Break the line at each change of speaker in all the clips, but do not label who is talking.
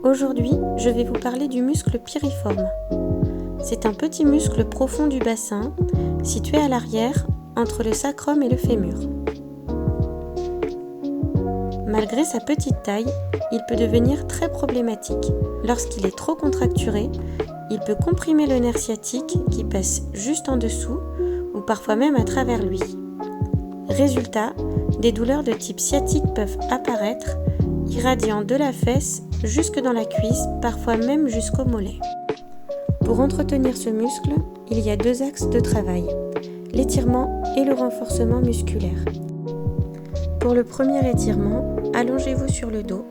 Aujourd'hui, je vais vous parler du muscle piriforme. C'est un petit muscle profond du bassin, situé à l'arrière, entre le sacrum et le fémur. Malgré sa petite taille, il peut devenir très problématique. Lorsqu'il est trop contracturé, il peut comprimer le nerf sciatique qui passe juste en dessous ou parfois même à travers lui. Résultat, des douleurs de type sciatique peuvent apparaître, irradiant de la fesse jusque dans la cuisse, parfois même jusqu'au mollet. Pour entretenir ce muscle, il y a deux axes de travail, l'étirement et le renforcement musculaire. Pour le premier étirement, allongez-vous sur le dos,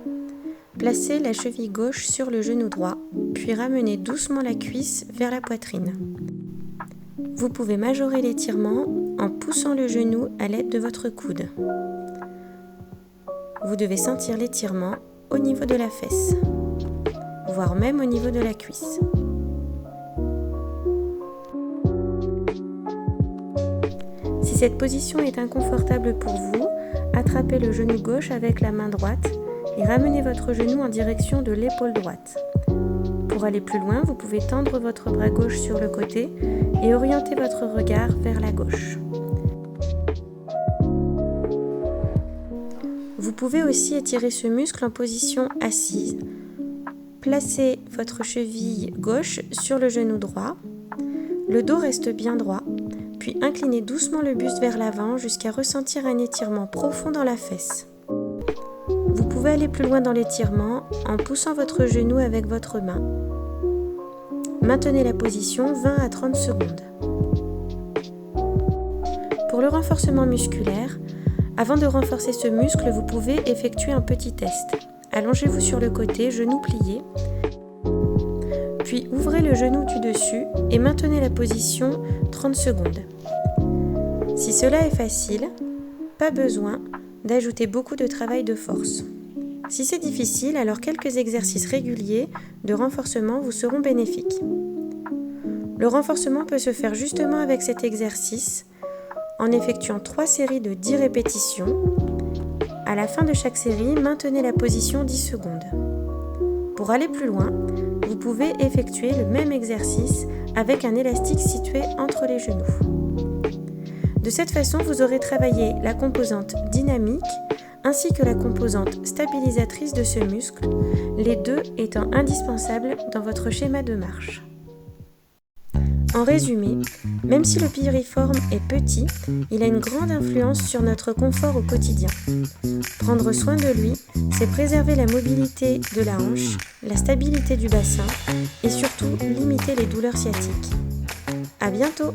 placez la cheville gauche sur le genou droit, puis ramenez doucement la cuisse vers la poitrine. Vous pouvez majorer l'étirement en poussant le genou à l'aide de votre coude. Vous devez sentir l'étirement au niveau de la fesse, voire même au niveau de la cuisse. Si cette position est inconfortable pour vous, attrapez le genou gauche avec la main droite et ramenez votre genou en direction de l'épaule droite. Pour aller plus loin, vous pouvez tendre votre bras gauche sur le côté et orienter votre regard vers la gauche. Vous pouvez aussi étirer ce muscle en position assise. Placez votre cheville gauche sur le genou droit. Le dos reste bien droit, puis inclinez doucement le buste vers l'avant jusqu'à ressentir un étirement profond dans la fesse. Vous pouvez aller plus loin dans l'étirement en poussant votre genou avec votre main. Maintenez la position 20 à 30 secondes. Pour le renforcement musculaire, avant de renforcer ce muscle, vous pouvez effectuer un petit test. Allongez-vous sur le côté, genou plié, puis ouvrez le genou du dessus et maintenez la position 30 secondes. Si cela est facile, pas besoin d'ajouter beaucoup de travail de force. Si c'est difficile, alors quelques exercices réguliers de renforcement vous seront bénéfiques. Le renforcement peut se faire justement avec cet exercice en effectuant 3 séries de 10 répétitions. À la fin de chaque série, maintenez la position 10 secondes. Pour aller plus loin, vous pouvez effectuer le même exercice avec un élastique situé entre les genoux. De cette façon, vous aurez travaillé la composante dynamique ainsi que la composante stabilisatrice de ce muscle, les deux étant indispensables dans votre schéma de marche. En résumé, même si le piriforme est petit, il a une grande influence sur notre confort au quotidien. Prendre soin de lui, c'est préserver la mobilité de la hanche, la stabilité du bassin et surtout limiter les douleurs sciatiques. À bientôt!